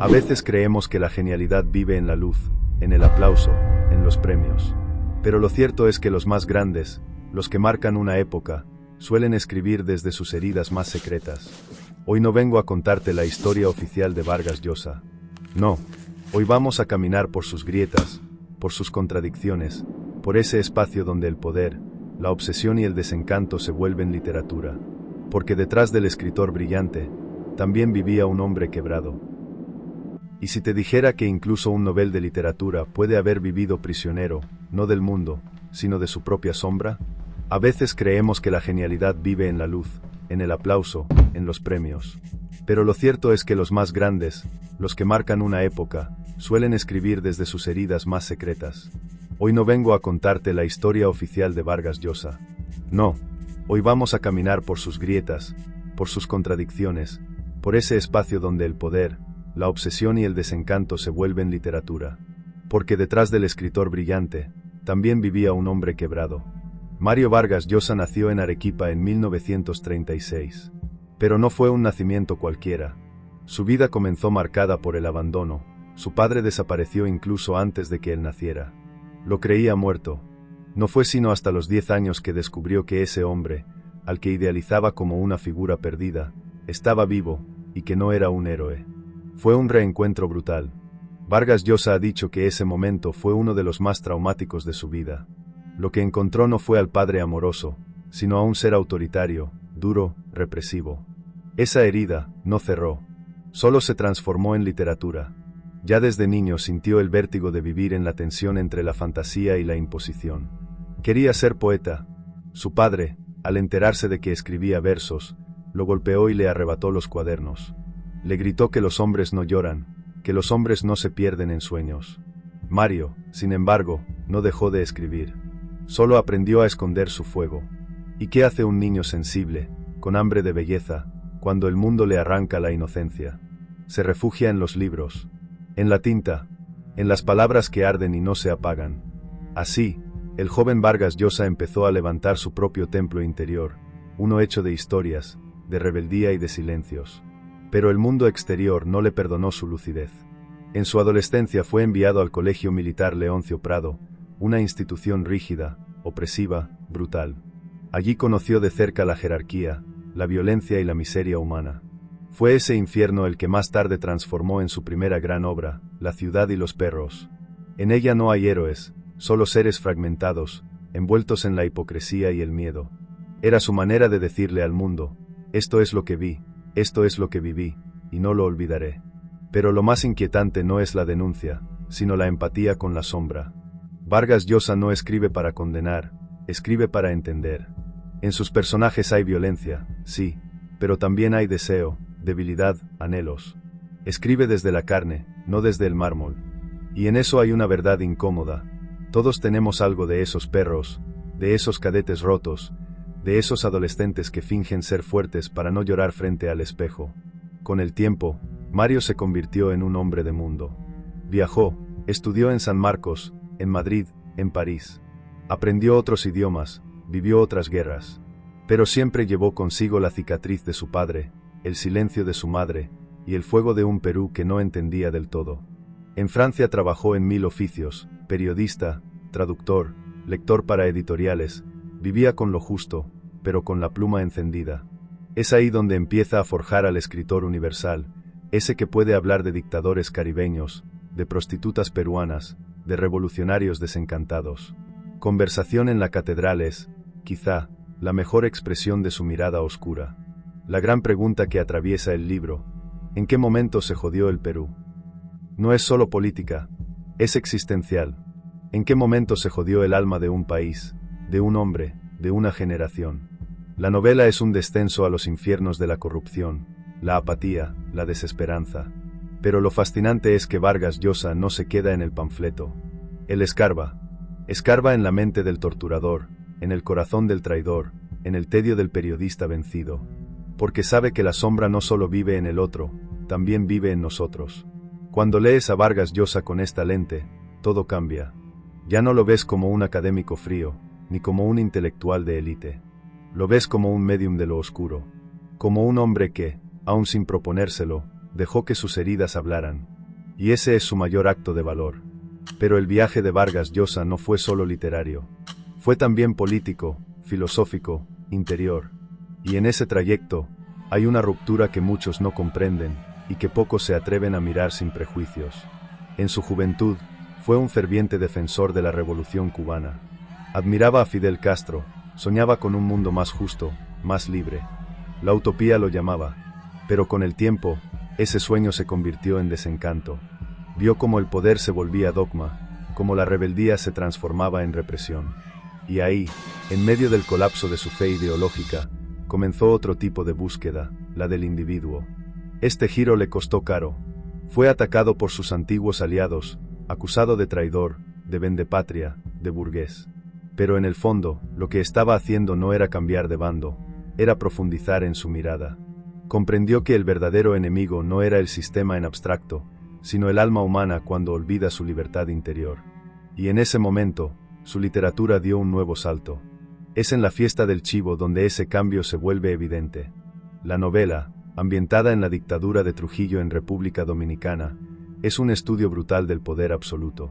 A veces creemos que la genialidad vive en la luz, en el aplauso, en los premios. Pero lo cierto es que los más grandes, los que marcan una época, suelen escribir desde sus heridas más secretas. Hoy no vengo a contarte la historia oficial de Vargas Llosa. No, hoy vamos a caminar por sus grietas, por sus contradicciones, por ese espacio donde el poder, la obsesión y el desencanto se vuelven literatura. Porque detrás del escritor brillante, también vivía un hombre quebrado. Y si te dijera que incluso un Nobel de literatura puede haber vivido prisionero, no del mundo, sino de su propia sombra? A veces creemos que la genialidad vive en la luz, en el aplauso, en los premios. Pero lo cierto es que los más grandes, los que marcan una época, suelen escribir desde sus heridas más secretas. Hoy no vengo a contarte la historia oficial de Vargas Llosa. No, hoy vamos a caminar por sus grietas, por sus contradicciones, por ese espacio donde el poder, la obsesión y el desencanto se vuelven literatura. Porque detrás del escritor brillante, también vivía un hombre quebrado. Mario Vargas Llosa nació en Arequipa en 1936. Pero no fue un nacimiento cualquiera. Su vida comenzó marcada por el abandono. Su padre desapareció incluso antes de que él naciera. Lo creía muerto. No fue sino hasta los 10 años que descubrió que ese hombre, al que idealizaba como una figura perdida, estaba vivo, y que no era un héroe. Fue un reencuentro brutal. Vargas Llosa ha dicho que ese momento fue uno de los más traumáticos de su vida. Lo que encontró no fue al padre amoroso, sino a un ser autoritario, duro, represivo. Esa herida no cerró, solo se transformó en literatura. Ya desde niño sintió el vértigo de vivir en la tensión entre la fantasía y la imposición. Quería ser poeta. Su padre, al enterarse de que escribía versos, lo golpeó y le arrebató los cuadernos. Le gritó que los hombres no lloran, que los hombres no se pierden en sueños. Mario, sin embargo, no dejó de escribir. Solo aprendió a esconder su fuego. ¿Y qué hace un niño sensible, con hambre de belleza, cuando el mundo le arranca la inocencia? Se refugia en los libros, en la tinta, en las palabras que arden y no se apagan. Así, el joven Vargas Llosa empezó a levantar su propio templo interior, uno hecho de historias, de rebeldía y de silencios. Pero el mundo exterior no le perdonó su lucidez. En su adolescencia fue enviado al Colegio Militar Leoncio Prado, una institución rígida, opresiva, brutal. Allí conoció de cerca la jerarquía, la violencia y la miseria humana. Fue ese infierno el que más tarde transformó en su primera gran obra, La ciudad y los perros. En ella no hay héroes, solo seres fragmentados, envueltos en la hipocresía y el miedo. Era su manera de decirle al mundo: esto es lo que vi, esto es lo que viví, y no lo olvidaré. Pero lo más inquietante no es la denuncia, sino la empatía con la sombra. Vargas Llosa no escribe para condenar, escribe para entender. En sus personajes hay violencia, sí, pero también hay deseo, debilidad, anhelos. Escribe desde la carne, no desde el mármol. Y en eso hay una verdad incómoda. Todos tenemos algo de esos perros, de esos cadetes rotos, de esos adolescentes que fingen ser fuertes para no llorar frente al espejo. Con el tiempo, Mario se convirtió en un hombre de mundo. Viajó, estudió en San Marcos, en Madrid, en París. Aprendió otros idiomas, vivió otras guerras. Pero siempre llevó consigo la cicatriz de su padre, el silencio de su madre, y el fuego de un Perú que no entendía del todo. En Francia trabajó en 1000 oficios, periodista, traductor, lector para editoriales, vivía con lo justo, pero con la pluma encendida. Es ahí donde empieza a forjar al escritor universal, ese que puede hablar de dictadores caribeños, de prostitutas peruanas, de revolucionarios desencantados. Conversación en la catedral es, quizá, la mejor expresión de su mirada oscura. La gran pregunta que atraviesa el libro: ¿en qué momento se jodió el Perú? No es solo política, es existencial. ¿En qué momento se jodió el alma de un país, de un hombre, de una generación? La novela es un descenso a los infiernos de la corrupción, la apatía, la desesperanza. Pero lo fascinante es que Vargas Llosa no se queda en el panfleto. Él escarba en la mente del torturador, en el corazón del traidor, en el tedio del periodista vencido. Porque sabe que la sombra no solo vive en el otro, también vive en nosotros. Cuando lees a Vargas Llosa con esta lente, todo cambia. Ya no lo ves como un académico frío, ni como un intelectual de élite. Lo ves como un médium de lo oscuro, como un hombre que, aun sin proponérselo, dejó que sus heridas hablaran. Y ese es su mayor acto de valor. Pero el viaje de Vargas Llosa no fue solo literario. Fue también político, filosófico, interior. Y en ese trayecto, hay una ruptura que muchos no comprenden, y que pocos se atreven a mirar sin prejuicios. En su juventud, fue un ferviente defensor de la Revolución cubana. Admiraba a Fidel Castro, soñaba con un mundo más justo, más libre. La utopía lo llamaba. Pero con el tiempo, ese sueño se convirtió en desencanto. Vio cómo el poder se volvía dogma, cómo la rebeldía se transformaba en represión. Y ahí, en medio del colapso de su fe ideológica, comenzó otro tipo de búsqueda, la del individuo. Este giro le costó caro. Fue atacado por sus antiguos aliados, acusado de traidor, de vendepatria, de burgués. Pero en el fondo, lo que estaba haciendo no era cambiar de bando, era profundizar en su mirada. Comprendió que el verdadero enemigo no era el sistema en abstracto, sino el alma humana cuando olvida su libertad interior. Y en ese momento, su literatura dio un nuevo salto. Es en La fiesta del chivo donde ese cambio se vuelve evidente. La novela, ambientada en la dictadura de Trujillo en República Dominicana, es un estudio brutal del poder absoluto.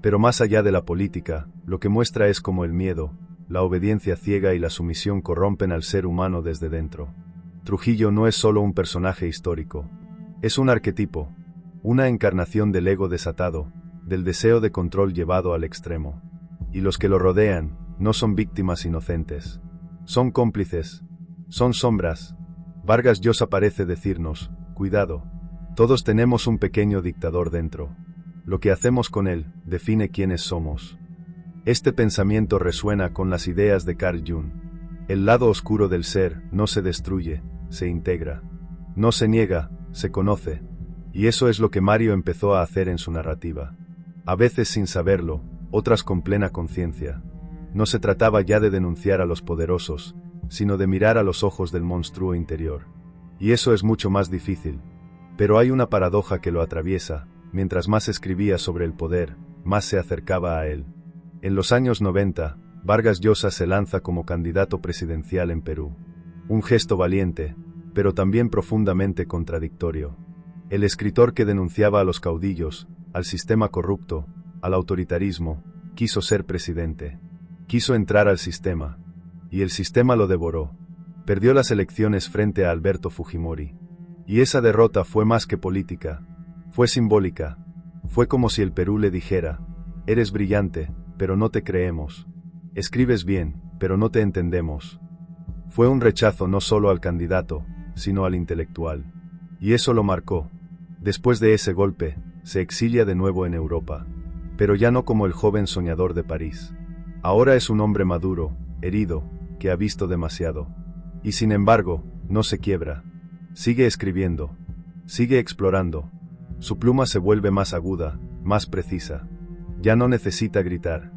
Pero más allá de la política, lo que muestra es cómo el miedo, la obediencia ciega y la sumisión corrompen al ser humano desde dentro. Trujillo no es solo un personaje histórico, es un arquetipo, una encarnación del ego desatado, del deseo de control llevado al extremo. Y los que lo rodean, no son víctimas inocentes. Son cómplices, son sombras. Vargas Llosa parece decirnos, cuidado, todos tenemos un pequeño dictador dentro. Lo que hacemos con él, define quiénes somos. Este pensamiento resuena con las ideas de Carl Jung. El lado oscuro del ser no se destruye, se integra. No se niega, se conoce. Y eso es lo que Mario empezó a hacer en su narrativa. A veces sin saberlo, otras con plena conciencia. No se trataba ya de denunciar a los poderosos, sino de mirar a los ojos del monstruo interior. Y eso es mucho más difícil. Pero hay una paradoja que lo atraviesa. Mientras más escribía sobre el poder, más se acercaba a él. En los años 90, Vargas Llosa se lanza como candidato presidencial en Perú. Un gesto valiente, pero también profundamente contradictorio. El escritor que denunciaba a los caudillos, al sistema corrupto, al autoritarismo, quiso ser presidente. Quiso entrar al sistema. Y el sistema lo devoró. Perdió las elecciones frente a Alberto Fujimori. Y esa derrota fue más que política. Fue simbólica. Fue como si el Perú le dijera, eres brillante, pero no te creemos. Escribes bien, pero no te entendemos. Fue un rechazo no solo al candidato, sino al intelectual. Y eso lo marcó. Después de ese golpe, se exilia de nuevo en Europa. Pero ya no como el joven soñador de París. Ahora es un hombre maduro, herido, que ha visto demasiado. Y sin embargo, no se quiebra. Sigue escribiendo. Sigue explorando. Su pluma se vuelve más aguda, más precisa. Ya no necesita gritar.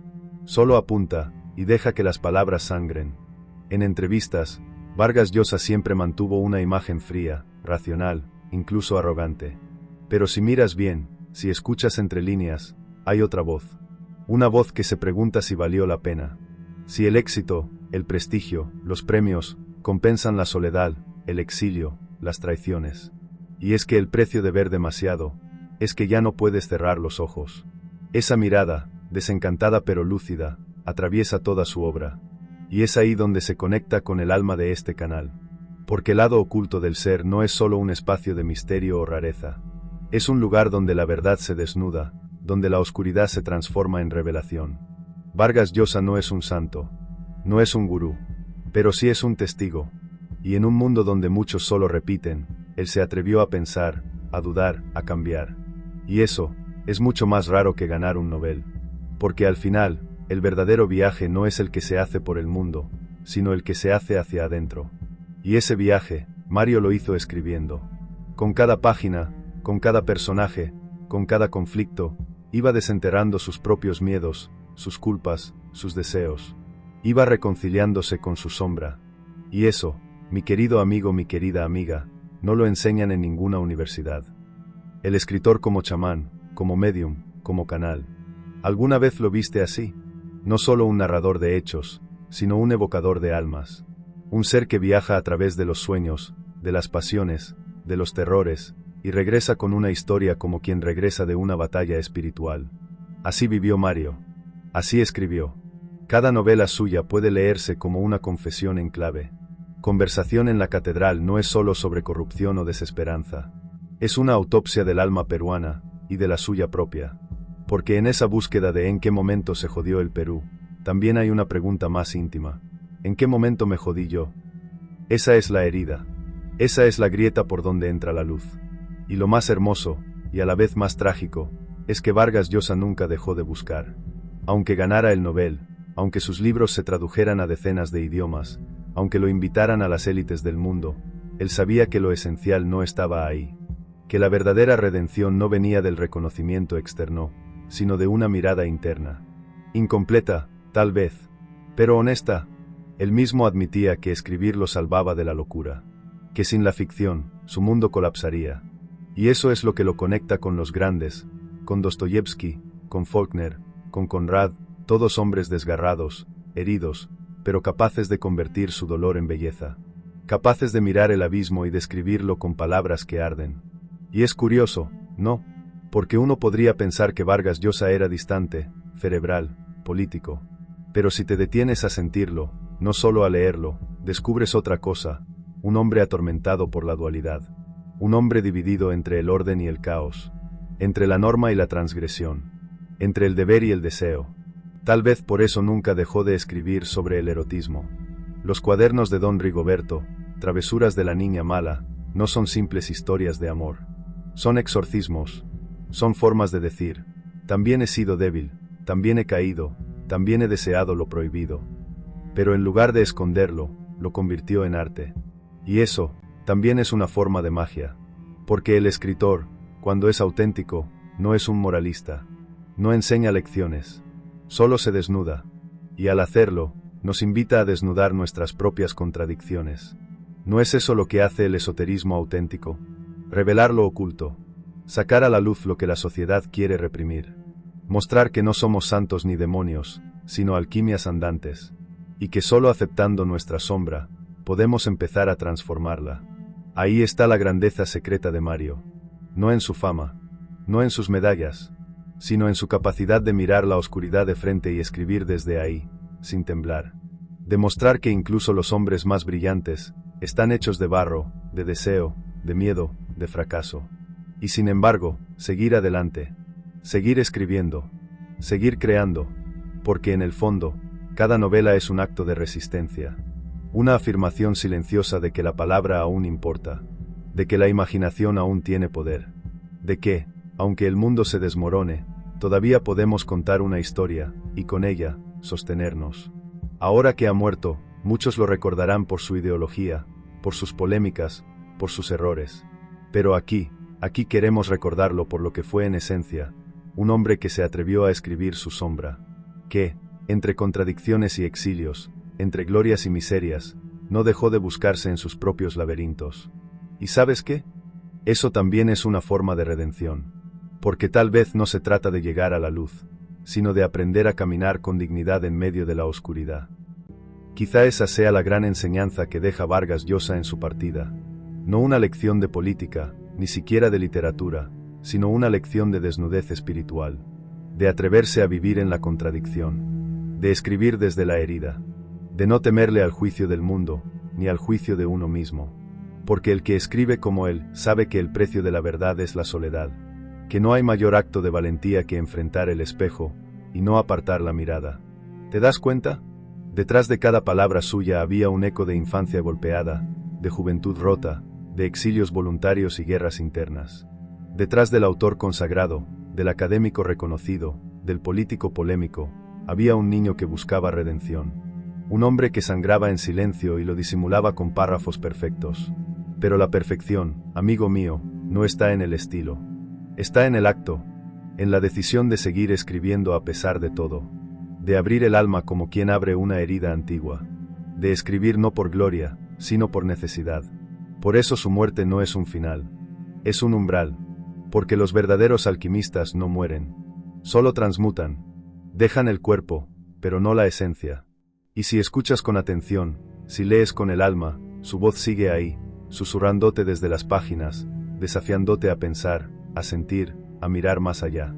Solo apunta, y deja que las palabras sangren. En entrevistas, Vargas Llosa siempre mantuvo una imagen fría, racional, incluso arrogante. Pero si miras bien, si escuchas entre líneas, hay otra voz. Una voz que se pregunta si valió la pena. Si el éxito, el prestigio, los premios, compensan la soledad, el exilio, las traiciones. Y es que el precio de ver demasiado, es que ya no puedes cerrar los ojos. Esa mirada, desencantada pero lúcida, atraviesa toda su obra. Y es ahí donde se conecta con el alma de este canal. Porque el lado oculto del ser no es solo un espacio de misterio o rareza. Es un lugar donde la verdad se desnuda, donde la oscuridad se transforma en revelación. Vargas Llosa no es un santo, no es un gurú, pero sí es un testigo. Y en un mundo donde muchos solo repiten, él se atrevió a pensar, a dudar, a cambiar. Y eso, es mucho más raro que ganar un Nobel. Porque al final, el verdadero viaje no es el que se hace por el mundo, sino el que se hace hacia adentro. Y ese viaje, Mario lo hizo escribiendo. Con cada página, con cada personaje, con cada conflicto, iba desenterrando sus propios miedos, sus culpas, sus deseos. Iba reconciliándose con su sombra. Y eso, mi querido amigo, mi querida amiga, no lo enseñan en ninguna universidad. El escritor como chamán, como medium, como canal. ¿Alguna vez lo viste así? No solo un narrador de hechos, sino un evocador de almas. Un ser que viaja a través de los sueños, de las pasiones, de los terrores, y regresa con una historia como quien regresa de una batalla espiritual. Así vivió Mario. Así escribió. Cada novela suya puede leerse como una confesión en clave. Conversación en la catedral no es solo sobre corrupción o desesperanza. Es una autopsia del alma peruana, y de la suya propia. Porque en esa búsqueda de en qué momento se jodió el Perú, también hay una pregunta más íntima. ¿En qué momento me jodí yo? Esa es la herida. Esa es la grieta por donde entra la luz. Y lo más hermoso, y a la vez más trágico, es que Vargas Llosa nunca dejó de buscar. Aunque ganara el Nobel, aunque sus libros se tradujeran a decenas de idiomas, aunque lo invitaran a las élites del mundo, él sabía que lo esencial no estaba ahí. Que la verdadera redención no venía del reconocimiento externo, sino de una mirada interna. Incompleta, tal vez, pero honesta. Él mismo admitía que escribir lo salvaba de la locura. Que sin la ficción, su mundo colapsaría. Y eso es lo que lo conecta con los grandes, con Dostoyevsky, con Faulkner, con Conrad, todos hombres desgarrados, heridos, pero capaces de convertir su dolor en belleza. Capaces de mirar el abismo y describirlo con palabras que arden. Y es curioso, ¿no? Porque uno podría pensar que Vargas Llosa era distante, cerebral, político. Pero si te detienes a sentirlo, no solo a leerlo, descubres otra cosa, un hombre atormentado por la dualidad. Un hombre dividido entre el orden y el caos. Entre la norma y la transgresión. Entre el deber y el deseo. Tal vez por eso nunca dejó de escribir sobre el erotismo. Los cuadernos de Don Rigoberto, Travesuras de la niña mala, no son simples historias de amor. Son exorcismos. Son formas de decir, también he sido débil, también he caído, también he deseado lo prohibido. Pero en lugar de esconderlo, lo convirtió en arte. Y eso, también es una forma de magia. Porque el escritor, cuando es auténtico, no es un moralista. No enseña lecciones. Solo se desnuda. Y al hacerlo, nos invita a desnudar nuestras propias contradicciones. ¿No es eso lo que hace el esoterismo auténtico? Revelar lo oculto. Sacar a la luz lo que la sociedad quiere reprimir. Mostrar que no somos santos ni demonios, sino alquimias andantes. Y que solo aceptando nuestra sombra, podemos empezar a transformarla. Ahí está la grandeza secreta de Mario. No en su fama, no en sus medallas, sino en su capacidad de mirar la oscuridad de frente y escribir desde ahí, sin temblar. Demostrar que incluso los hombres más brillantes están hechos de barro, de deseo, de miedo, de fracaso. Y sin embargo, seguir adelante, seguir escribiendo, seguir creando, porque en el fondo, cada novela es un acto de resistencia. Una afirmación silenciosa de que la palabra aún importa, de que la imaginación aún tiene poder, de que, aunque el mundo se desmorone, todavía podemos contar una historia, y con ella, sostenernos. Ahora que ha muerto, muchos lo recordarán por su ideología, por sus polémicas, por sus errores. Pero aquí queremos recordarlo por lo que fue en esencia, un hombre que se atrevió a escribir su sombra, que, entre contradicciones y exilios, entre glorias y miserias, no dejó de buscarse en sus propios laberintos. ¿Y sabes qué? Eso también es una forma de redención. Porque tal vez no se trata de llegar a la luz, sino de aprender a caminar con dignidad en medio de la oscuridad. Quizá esa sea la gran enseñanza que deja Vargas Llosa en su partida. No una lección de política, ni siquiera de literatura, sino una lección de desnudez espiritual, de atreverse a vivir en la contradicción, de escribir desde la herida, de no temerle al juicio del mundo, ni al juicio de uno mismo. Porque el que escribe como él sabe que el precio de la verdad es la soledad, que no hay mayor acto de valentía que enfrentar el espejo y no apartar la mirada. ¿Te das cuenta? Detrás de cada palabra suya había un eco de infancia golpeada, de juventud rota, de exilios voluntarios y guerras internas. Detrás del autor consagrado, del académico reconocido, del político polémico, había un niño que buscaba redención. Un hombre que sangraba en silencio y lo disimulaba con párrafos perfectos. Pero la perfección, amigo mío, no está en el estilo. Está en el acto, en la decisión de seguir escribiendo a pesar de todo. De abrir el alma como quien abre una herida antigua. De escribir no por gloria, sino por necesidad. Por eso su muerte no es un final. Es un umbral. Porque los verdaderos alquimistas no mueren. Solo transmutan. Dejan el cuerpo, pero no la esencia. Y si escuchas con atención, si lees con el alma, su voz sigue ahí, susurrándote desde las páginas, desafiándote a pensar, a sentir, a mirar más allá.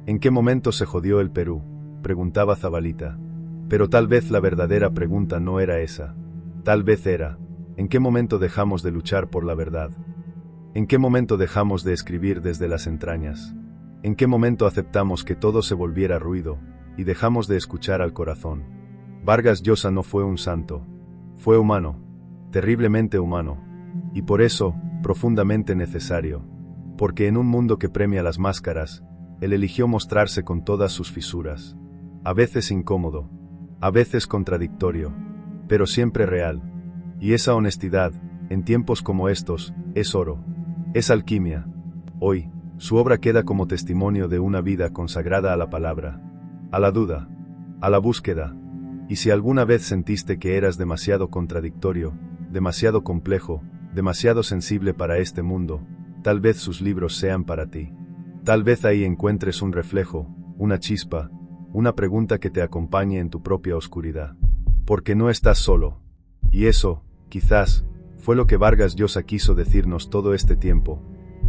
¿En qué momento se jodió el Perú?, preguntaba Zabalita. Pero tal vez la verdadera pregunta no era esa. Tal vez era, ¿en qué momento dejamos de luchar por la verdad? ¿En qué momento dejamos de escribir desde las entrañas? ¿En qué momento aceptamos que todo se volviera ruido, y dejamos de escuchar al corazón? Vargas Llosa no fue un santo. Fue humano. Terriblemente humano. Y por eso, profundamente necesario. Porque en un mundo que premia las máscaras, él eligió mostrarse con todas sus fisuras. A veces incómodo. A veces contradictorio. Pero siempre real. Y esa honestidad, en tiempos como estos, es oro. Es alquimia. Hoy, su obra queda como testimonio de una vida consagrada a la palabra, a la duda, a la búsqueda. Y si alguna vez sentiste que eras demasiado contradictorio, demasiado complejo, demasiado sensible para este mundo, tal vez sus libros sean para ti. Tal vez ahí encuentres un reflejo, una chispa, una pregunta que te acompañe en tu propia oscuridad. Porque no estás solo. Y eso, quizás, fue lo que Vargas Llosa quiso decirnos todo este tiempo,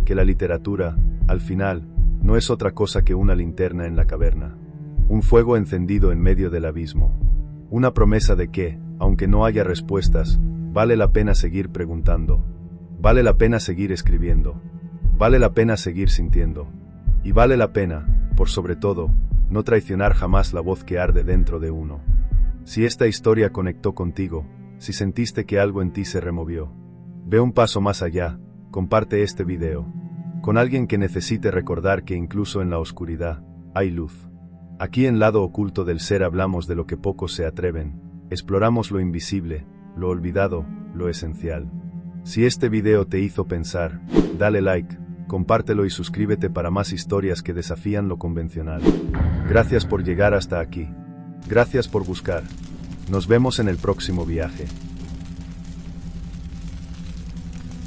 que la literatura, al final, no es otra cosa que una linterna en la caverna. Un fuego encendido en medio del abismo. Una promesa de que, aunque no haya respuestas, vale la pena seguir preguntando. Vale la pena seguir escribiendo. Vale la pena seguir sintiendo. Y vale la pena, por sobre todo, no traicionar jamás la voz que arde dentro de uno. Si esta historia conectó contigo, si sentiste que algo en ti se removió, ve un paso más allá, comparte este video con alguien que necesite recordar que incluso en la oscuridad, hay luz. Aquí en Lado Oculto del Ser hablamos de lo que pocos se atreven, exploramos lo invisible, lo olvidado, lo esencial. Si este video te hizo pensar, dale like, compártelo y suscríbete para más historias que desafían lo convencional. Gracias por llegar hasta aquí. Gracias por buscar. Nos vemos en el próximo viaje.